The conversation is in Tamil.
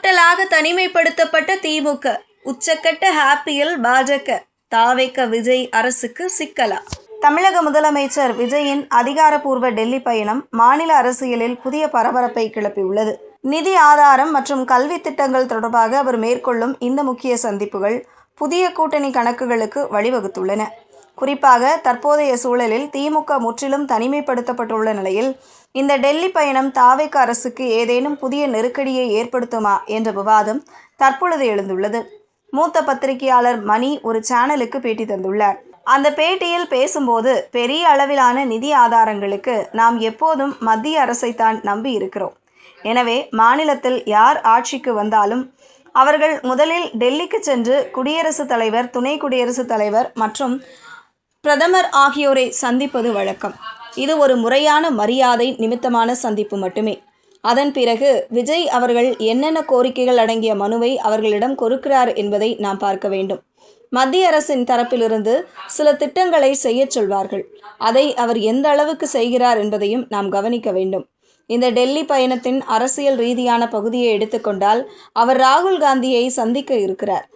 டோட்டலாக தனிமைப்படுத்தப்பட்ட திமுக, உச்சக்கட்ட ஹாப்பியில் பாஜக, தாவேக விஜய் அரசுக்கு சிக்கலா? தமிழக முதலமைச்சர் விஜயின் அதிகாரப்பூர்வ டெல்லி பயணம் மாநில அரசியலில் புதிய பரபரப்பை கிளப்பியுள்ளது. நிதி ஆதாரம் மற்றும் கல்வி திட்டங்கள் தொடர்பாக அவர் மேற்கொள்ளும் இந்த முக்கிய சந்திப்புகள் புதிய கூட்டணி கணக்குகளுக்கு வழிவகுத்துள்ளன. குறிப்பாக தற்போதைய சூழலில் திமுக முற்றிலும் தனிமைப்படுத்தப்பட்டுள்ள நிலையில் இந்த டெல்லி பயணம் தாவேக அரசுக்கு ஏதேனும் புதிய நெருக்கடியை ஏற்படுத்துமா என்ற விவாதம் தற்பொழுது எழுந்துள்ளது. மூத்த பத்திரிகையாளர் மணி ஒரு சேனலுக்கு பேட்டி தந்துள்ளார். அந்த பேட்டியில் பேசும்போது, பெரிய அளவிலான நிதி ஆதாரங்களுக்கு நாம் எப்போதும் மத்திய அரசைத்தான் நம்பி இருக்கிறோம். எனவே மாநிலத்தில் யார் ஆட்சிக்கு வந்தாலும் அவர்கள் முதலில் டெல்லிக்கு சென்று குடியரசுத் தலைவர், துணை குடியரசுத் தலைவர் மற்றும் பிரதமர் ஆகியோரை சந்திப்பது வழக்கம். இது ஒரு முறையான மரியாதை நிமித்தமான சந்திப்பு மட்டுமே. அதன் பிறகு விஜய் அவர்கள் என்னென்ன கோரிக்கைகள் அடங்கிய மனுவை அவர்களிடம் கொடுக்கிறார் என்பதை நாம் பார்க்க வேண்டும். மத்திய அரசின் தரப்பிலிருந்து சில திட்டங்களை செய்யச் சொல்வார்கள். அதை அவர் எந்த அளவுக்கு செய்கிறார் என்பதையும் நாம் கவனிக்க வேண்டும். இந்த டெல்லி பயணத்தின் அரசியல் ரீதியான பகுதியை எடுத்துக்கொண்டால் அவர் ராகுல் காந்தியை சந்திக்க இருக்கிறார்.